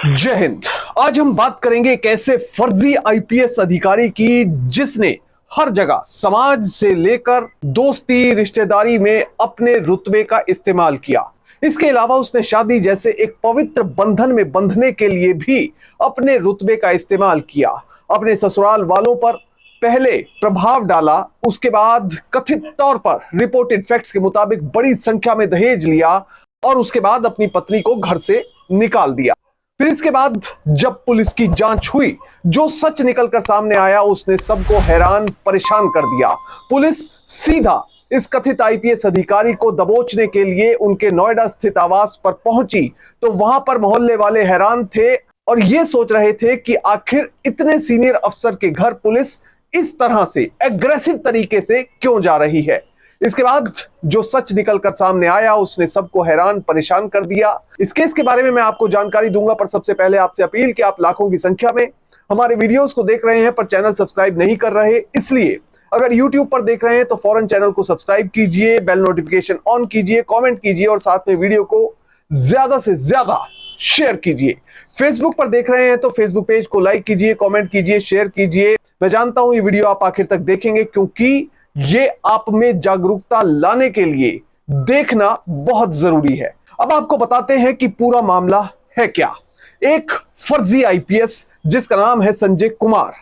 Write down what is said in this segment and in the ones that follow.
जय हिंद। आज हम बात करेंगे एक ऐसे फर्जी आईपीएस अधिकारी की जिसने हर जगह समाज से लेकर दोस्ती रिश्तेदारी में अपने रुतबे का इस्तेमाल किया। इसके अलावा उसने शादी जैसे एक पवित्र बंधन में बंधने के लिए भी अपने रुतबे का इस्तेमाल किया। अपने ससुराल वालों पर पहले प्रभाव डाला, उसके बाद कथित तौर पर रिपोर्टेड फैक्ट्स के मुताबिक बड़ी संख्या में दहेज लिया और उसके बाद अपनी पत्नी को घर से निकाल दिया। फिर इसके बाद जब पुलिस की जांच हुई, जो सच निकलकर सामने आया उसने सबको हैरान परेशान कर दिया। पुलिस सीधा इस कथित आईपीएस अधिकारी को दबोचने के लिए उनके नोएडा स्थित आवास पर पहुंची तो वहां पर मोहल्ले वाले हैरान थे और ये सोच रहे थे कि आखिर इतने सीनियर अफसर के घर पुलिस इस तरह से एग्रेसिव तरीके से क्यों जा रही है। इसके बाद जो सच निकलकर सामने आया उसने सबको हैरान परेशान कर दिया। इस केस के बारे में मैं आपको जानकारी दूंगा, पर सबसे पहले आपसे अपील कि आप लाखों की संख्या में हमारे वीडियोस को देख रहे हैं पर चैनल सब्सक्राइब नहीं कर रहे, इसलिए अगर YouTube पर देख रहे हैं तो फौरन चैनल को सब्सक्राइब कीजिए, बेल नोटिफिकेशन ऑन कीजिए, कॉमेंट कीजिए और साथ में वीडियो को ज्यादा से ज्यादा शेयर कीजिए। फेसबुक पर देख रहे हैं तो फेसबुक पेज को लाइक कीजिए, कमेंट कीजिए, शेयर कीजिए। मैं जानता हूं ये वीडियो आप आखिर तक देखेंगे क्योंकि ये आप में जागरूकता लाने के लिए देखना बहुत जरूरी है। अब आपको बताते हैं कि पूरा मामला है क्या। एक फर्जी आईपीएस जिसका नाम है संजय कुमार,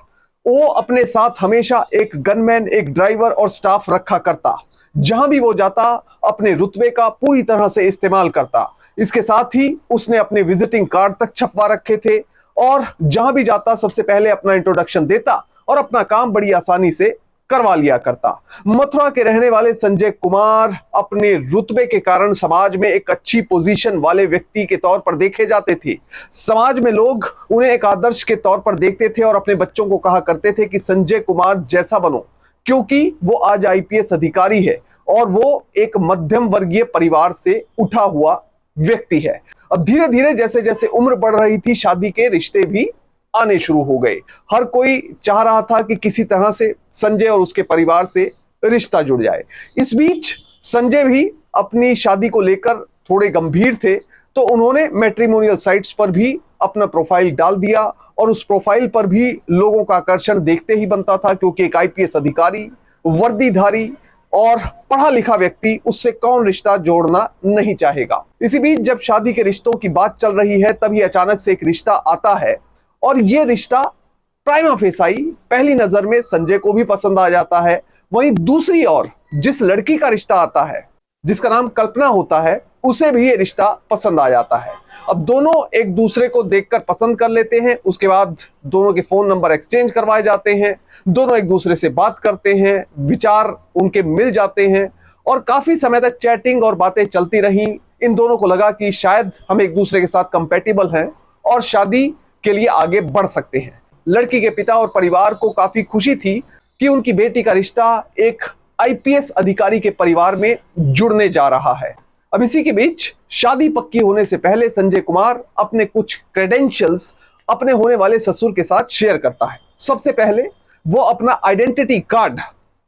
वो अपने साथ हमेशा एक गनमैन, एक ड्राइवर और स्टाफ रखा करता। जहां भी वो जाता अपने रुतबे का पूरी तरह से इस्तेमाल करता। इसके साथ ही उसने अपने विजिटिंग कार्ड तक छपवा रखे थे और जहां भी जाता सबसे पहले अपना इंट्रोडक्शन देता और अपना काम बड़ी आसानी से करवा लिया करता। मथुरा के रहने वाले संजय कुमार अपने रुतबे के कारण समाज में एक अच्छी पोजीशन वाले व्यक्ति के तौर पर देखे जाते थे। समाज में लोग उन्हें एक आदर्श के तौर पर देखते थे और अपने बच्चों को कहा करते थे कि संजय कुमार जैसा बनो, क्योंकि वो आज आईपीएस अधिकारी है और वो एक मध्यम वर्गीय परिवार से उठा हुआ व्यक्ति है। अब धीरे धीरे जैसे जैसे उम्र बढ़ रही थी, शादी के रिश्ते भी आने शुरू हो गए। हर कोई चाह रहा था कि किसी तरह से संजय और उसके परिवार से रिश्ता जुड़ जाए। इस बीच संजय भी अपनी शादी को लेकर थोड़े गंभीर थे तो उन्होंने मैट्रिमोनियल साइट्स पर भी अपना प्रोफाइल डाल दिया और उस प्रोफाइल पर भी लोगों का आकर्षण देखते ही बनता था, क्योंकि एक आईपीएस अधिकारी, वर्दीधारी और पढ़ा लिखा व्यक्ति, उससे कौन रिश्ता जोड़ना नहीं चाहेगा। इसी बीच जब शादी के रिश्तों की बात चल रही है तभी अचानक से एक रिश्ता आता है और ये रिश्ता प्राइमा फेसाई पहली नजर में संजय को भी पसंद आ जाता है। वहीं दूसरी ओर जिस लड़की का रिश्ता आता है जिसका नाम कल्पना होता है, उसे भी ये रिश्ता पसंद आ जाता है। अब दोनों एक दूसरे को देखकर पसंद कर लेते हैं। उसके बाद दोनों के फोन नंबर एक्सचेंज करवाए जाते हैं, दोनों एक दूसरे से बात करते हैं, विचार उनके मिल जाते हैं और काफी समय तक चैटिंग और बातें चलती रही। इन दोनों को लगा कि शायद हम एक दूसरे के साथ कंपेटिबल हैं और शादी के लिए आगे बढ़ सकते हैं। लड़की के पिता और परिवार को काफी खुशी थी कि उनकी बेटी का रिश्ता एक आईपीएस अधिकारी के परिवार में जुड़ने जा रहा है। अब इसी के बीच शादी पक्की होने से पहले संजय कुमार अपने कुछ क्रेडेंशियल्स अपने होने वाले ससुर के साथ शेयर करता है। सबसे पहले वो अपना आइडेंटिटी कार्ड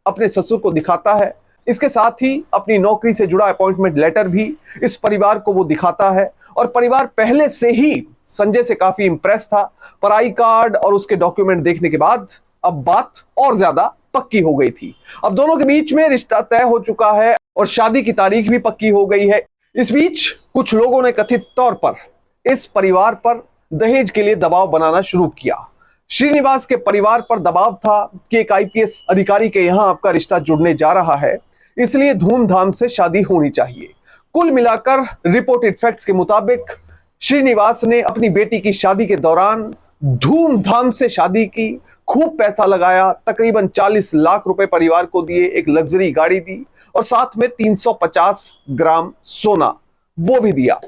अपने ससुर को दिखाता है। इसके साथ ही अपनी नौकरी से जुड़ा अपॉइंटमेंट लेटर भी इस परिवार को वो दिखाता है और परिवार पहले से ही संजय से काफी इंप्रेस था। पर आई कार्ड और उसके डॉक्यूमेंट देखने के बाद अब बात और ज्यादा पक्की हो गई थी। अब दोनों के बीच में रिश्ता तय हो चुका है और शादी की तारीख भी पक्की हो गई है। इस बीच कुछ लोगों ने कथित तौर पर इस परिवार पर दहेज के लिए दबाव बनाना शुरू किया। श्रीनिवास के परिवार पर दबाव था कि एक आईपीएस अधिकारी के यहां आपका रिश्ता जुड़ने जा रहा है, इसलिए धूमधाम से शादी होनी चाहिए। कुल मिलाकर रिपोर्टेड फैक्ट्स के मुताबिक श्रीनिवास ने अपनी बेटी की शादी के दौरान धूमधाम से शादी की, खूब पैसा लगाया, तकरीबन 40 लाख रुपए परिवार को दिए, एक लग्जरी गाड़ी दी और साथ में 350 ग्राम सोना वो भी दिया।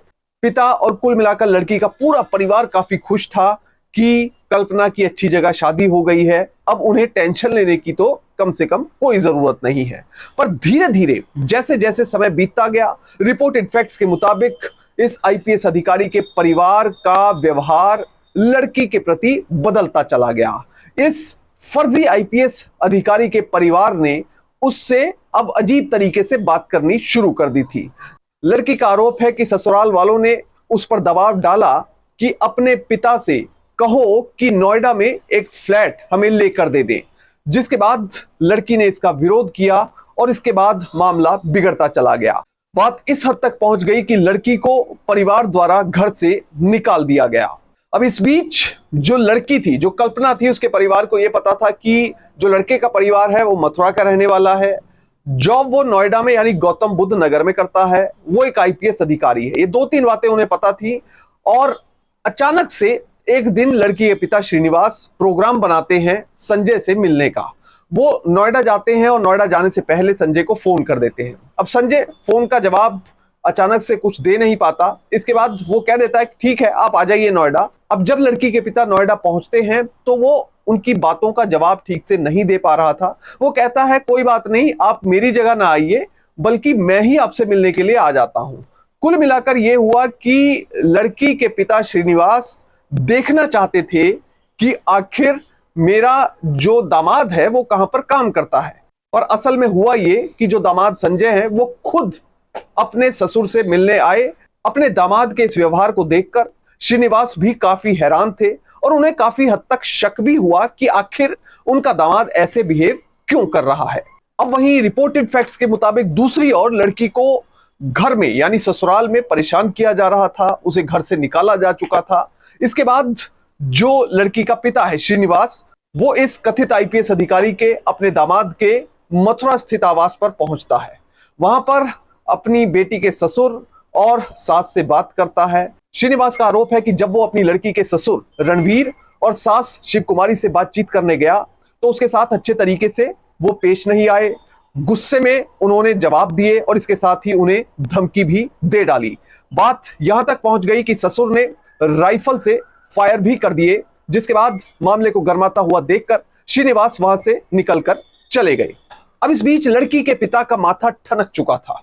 पिता और कुल मिलाकर लड़की का पूरा परिवार काफी खुश था कि कल्पना की अच्छी जगह शादी हो गई है, अब उन्हें टेंशन लेने की तो कम से कम कोई जरूरत नहीं है। पर धीरे धीरे जैसे जैसे समय बीतता गया, रिपोर्टेड फैक्ट्स के मुताबिक इस आईपीएस अधिकारी के परिवार का व्यवहार लड़की के प्रति बदलता चला गया। इस फर्जी आईपीएस अधिकारी के परिवार ने उससे अब अजीब तरीके से बात करनी शुरू कर दी थी। लड़की का आरोप है कि ससुराल वालों ने उस पर दबाव डाला कि अपने पिता से कहो कि नोएडा में एक फ्लैट हमें लेकर दे दें, जिसके बाद लड़की ने इसका विरोध किया और इसके बाद मामला बिगड़ता चला गया। बात इस हद तक पहुंच गई कि लड़की को परिवार द्वारा घर से निकाल दिया गया। अब इस बीच जो लड़की थी, जो कल्पना थी, उसके परिवार को यह पता था कि जो लड़के का परिवार है वो मथुरा का रहने वाला है, जॉब वो नोएडा में यानी गौतम बुद्ध नगर में करता है, वो एक आईपीएस अधिकारी है। ये 2-3 बातें उन्हें पता थी। और अचानक से एक दिन लड़की के पिता श्रीनिवास प्रोग्राम बनाते हैं संजय से मिलने का। वो नोएडा जाते हैं और नोएडा जाने से पहले संजय को फोन कर देते हैं। अब संजय फोन का जवाब अचानक से कुछ दे नहीं पाता। इसके बाद वो कह देता है ठीक है आप आ जाइए नोएडा। अब जब लड़की के पिता नोएडा पहुंचते हैं तो वो उनकी बातों का जवाब ठीक से नहीं दे पा रहा था। वो कहता है कोई बात नहीं, आप मेरी जगह ना आइए, बल्कि मैं ही आपसे मिलने के लिए आ जाता हूं। कुल मिलाकर यह हुआ कि लड़की के पिता श्रीनिवास देखना चाहते थे कि आखिर मेरा जो दामाद है वो कहां पर काम करता है। और असल में हुआ ये कि जो दामाद संजय है वो खुद अपने ससुर से मिलने आए। अपने दामाद के इस व्यवहार को देखकर श्रीनिवास भी काफी हैरान थे और उन्हें काफी हद तक शक भी हुआ कि आखिर उनका दामाद ऐसे बिहेव क्यों कर रहा है। अब वहीं रिपोर्टेड फैक्ट्स के मुताबिक दूसरी ओर लड़की को घर में यानी ससुराल में परेशान किया जा रहा था, उसे घर से निकाला जा चुका था। इसके बाद जो लड़की का पिता है श्रीनिवास, वो इस कथित आईपीएस अधिकारी के अपने दामाद के मथुरा स्थित आवास पर पहुंचता है। वहां पर अपनी बेटी के ससुर और सास से बात करता है। श्रीनिवास का आरोप है कि जब वो अपनी लड़की के ससुर रणवीर और सास शिव कुमारी से बातचीत करने गया तो उसके साथ अच्छे तरीके से वो पेश नहीं आए। गुस्से में उन्होंने जवाब दिए और इसके साथ ही उन्हें धमकी भी दे डाली। बात यहां तक पहुंच गई कि ससुर ने राइफल से फायर भी कर दिए, जिसके बाद मामले को गर्माता हुआ देखकर श्रीनिवास वहां से निकलकर चले गए। अब इस बीच लड़की के पिता का माथा ठनक चुका था।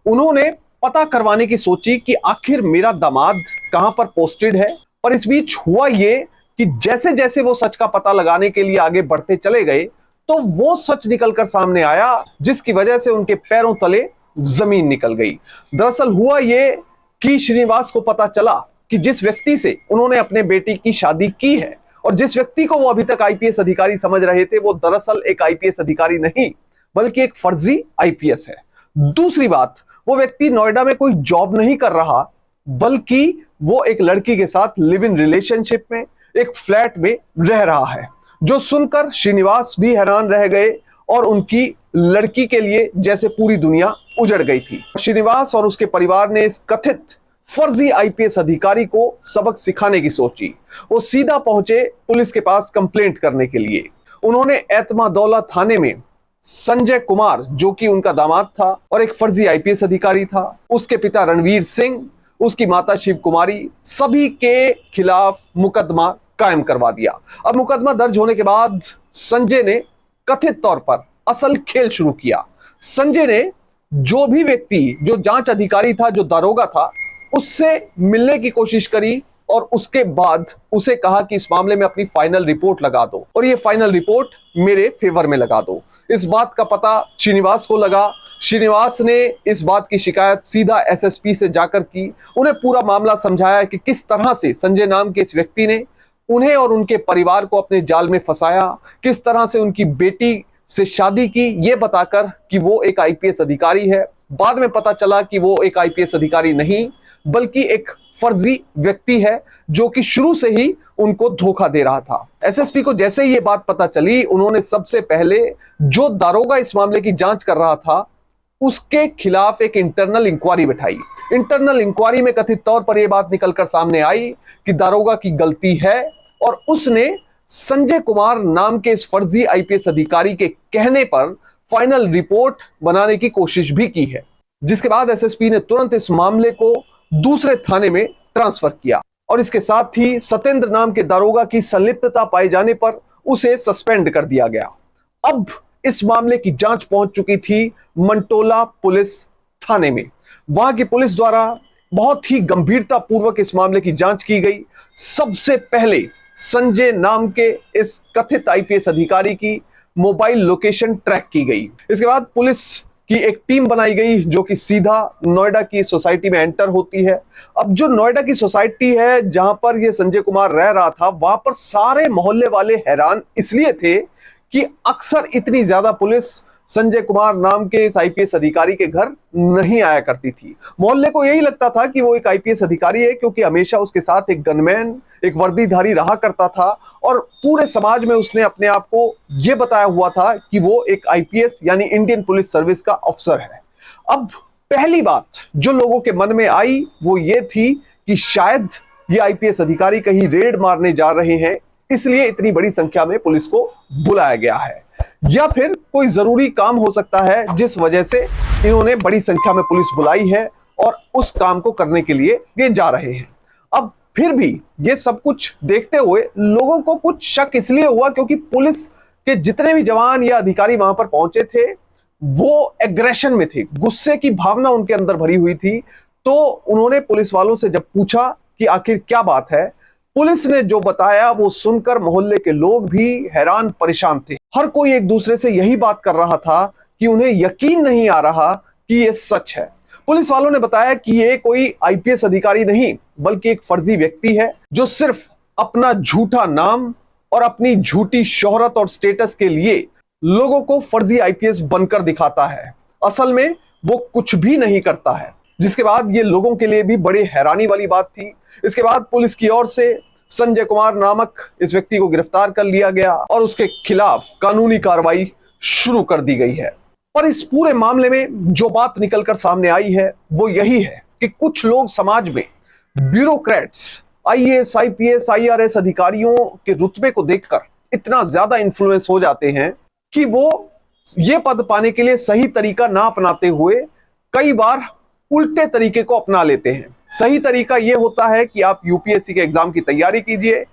उन्होंने पता करवाने की सोची कि आखिर मेरा दामाद कहां पर पोस्टेड है। पर इस बीच हुआ ये कि जैसे जैसे वो सच का पता लगाने के लिए आगे बढ़ते चले गए तो वो सच निकलकर सामने आया, जिसकी वजह से उनके पैरों तले जमीन निकल गई। दरअसल हुआ ये कि श्रीनिवास को पता चला कि जिस व्यक्ति से उन्होंने अपने बेटी की शादी की है और जिस व्यक्ति को वो अभी तक आईपीएस अधिकारी समझ रहे थे, वो दरअसल एक आईपीएस अधिकारी नहीं बल्कि एक फर्जी आईपीएस है। दूसरी बात, वो व्यक्ति नोएडा में कोई जॉब नहीं कर रहा, बल्कि वो एक लड़की के साथ लिव इन रिलेशनशिप में एक फ्लैट में रह रहा है। जो सुनकर श्रीनिवास भी हैरान रह गए और उनकी लड़की के लिए जैसे पूरी दुनिया उजड़ गई थी। श्रीनिवास और उसके परिवार ने इस कथित फर्जी आईपीएस अधिकारी को सबक सिखाने की सोची। वो सीधा पहुंचे पुलिस के पास कंप्लेंट करने के लिए। उन्होंने एतमादौला थाने में संजय कुमार, जो कि उनका दामाद था और एक फर्जी आईपीएस अधिकारी था, उसके पिता रणवीर सिंह, उसकी माता शिव कुमारी, सभी के खिलाफ मुकदमा कायम करवा दिया। अब मुकदमा दर्ज होने के बाद संजय ने कथित तौर पर असल खेल शुरू किया। संजय ने जो भी व्यक्ति, जो जांच अधिकारी था, जो दारोगा था, उससे मिलने की कोशिश करी और उसके बाद उसे कहा कि इस मामले में अपनी फाइनल रिपोर्ट लगा दो और ये फाइनल रिपोर्ट मेरे फेवर में लगा दो। इस बात का पता श्रीनिवास को लगा। श्रीनिवास ने इस बात की शिकायत सीधा एसएसपी से जाकर की। उन्हें पूरा मामला समझाया कि किस तरह से संजय नाम के इस व्यक्ति ने उन्हें और उनके परिवार को अपने जाल में फंसाया, किस तरह से उनकी बेटी से शादी की, ये बताकर कि वो एक आईपीएस अधिकारी है। बाद में पता चला कि वो एक आईपीएस अधिकारी नहीं बल्कि एक फर्जी व्यक्ति है जो कि शुरू से ही उनको धोखा दे रहा था। एसएसपी को जैसे ही ये बात पता चली, उन्होंने सबसे पहले जो दारोगा इस मामले की जांच कर रहा था उसके खिलाफ एक इंटरनल इंक्वायरी बैठाई। इंटरनल इंक्वायरी में कथित तौर पर यह बात निकलकर सामने आई कि दारोगा की गलती है और उसने संजय कुमार नाम के इस फर्जी आईपीएस अधिकारी के कहने पर फाइनल रिपोर्ट बनाने की कोशिश भी की है। जिसके बाद एसएसपी ने तुरंत इस मामले को दूसरे थाने में ट्रांसफर किया और इसके साथ ही सत्येंद्र नाम के दारोगा की संलिप्तता पाए जाने पर उसे सस्पेंड कर दिया गया। अब इस मामले की जांच पहुंच चुकी थी मंटोला पुलिस थाने में। वहां की पुलिस द्वारा बहुत ही गंभीरता पूर्वक इस मामले की जांच की गई। सबसे पहले संजय नाम के इस कथित आईपीएस अधिकारी की मोबाइल लोकेशन ट्रैक की गई। इसके बाद पुलिस कि एक टीम बनाई गई जो कि सीधा नोएडा की सोसाइटी में एंटर होती है। अब जो नोएडा की सोसाइटी है जहां पर ये संजय कुमार रह रहा था, वहां पर सारे मोहल्ले वाले हैरान इसलिए थे कि अक्सर इतनी ज्यादा पुलिस संजय कुमार नाम के इस आईपीएस अधिकारी के घर नहीं आया करती थी। मोहल्ले को यही लगता था कि वो एक आईपीएस अधिकारी है, क्योंकि हमेशा उसके साथ एक गनमैन, एक वर्दीधारी रहा करता था और पूरे समाज में उसने अपने आप को यह बताया हुआ था कि वो एक आईपीएस यानी इंडियन पुलिस सर्विस का अफसर है। अब पहली बात जो लोगों के मन में आई वो ये थी कि शायद ये आईपीएस अधिकारी कहीं रेड मारने जा रहे हैं, इसलिए इतनी बड़ी संख्या में पुलिस को बुलाया गया है, या फिर कोई जरूरी काम हो सकता है जिस वजह से इन्होंने बड़ी संख्या में पुलिस बुलाई है और उस काम को करने के लिए ये जा रहे हैं। अब फिर भी ये सब कुछ देखते हुए लोगों को कुछ शक इसलिए हुआ क्योंकि पुलिस के जितने भी जवान या अधिकारी वहां पर पहुंचे थे वो एग्रेशन में थे, गुस्से की भावना उनके अंदर भरी हुई थी। तो उन्होंने पुलिस वालों से जब पूछा कि आखिर क्या बात है, पुलिस ने जो बताया वो सुनकर मोहल्ले के लोग भी हैरान परेशान थे। हर कोई एक दूसरे से यही बात कर रहा था कि उन्हें यकीन नहीं आ रहा कि ये सच है। पुलिस वालों ने बताया कि ये कोई आईपीएस अधिकारी नहीं बल्कि एक फर्जी व्यक्ति है जो सिर्फ अपना झूठा नाम और अपनी झूठी शोहरत और स्टेटस के लिए लोगों को फर्जी आईपीएस बनकर दिखाता है। असल में वो कुछ भी नहीं करता है, जिसके बाद ये लोगों के लिए भी बड़ी हैरानी वाली बात थी। इसके बाद पुलिस की ओर से संजय कुमार नामक इस व्यक्ति को गिरफ्तार कर लिया गया और उसके खिलाफ कानूनी कार्रवाई शुरू कर दी गई है। पर इस पूरे मामले में जो बात निकलकर सामने आई है वो यही है कि कुछ लोग समाज में ब्यूरोक्रेट्स, आईएएस, आईपीएस, आईआरएस अधिकारियों के रुतबे को देखकर इतना ज्यादा इन्फ्लुएंस हो जाते हैं कि वो ये पद पाने के लिए सही तरीका ना अपनाते हुए कई बार उल्टे तरीके को अपना लेते हैं। सही तरीका यह होता है कि आप यूपीएससी के एग्जाम की तैयारी कीजिए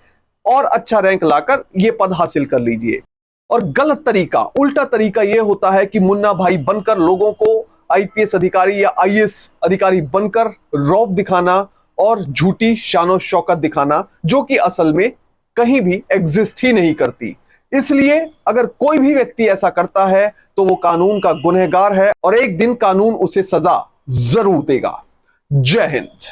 और अच्छा रैंक लाकर यह पद हासिल कर लीजिए, और गलत तरीका, उल्टा तरीका यह होता है कि मुन्ना भाई बनकर लोगों को आईपीएस अधिकारी या आईएएस अधिकारी बनकर रौब दिखाना और झूठी शानो शौकत दिखाना, जो कि असल में कहीं भी एग्जिस्ट ही नहीं करती। इसलिए अगर कोई भी व्यक्ति ऐसा करता है तो वो कानून का गुनहगार है और एक दिन कानून उसे सजा जरूर देगा। जय हिंद।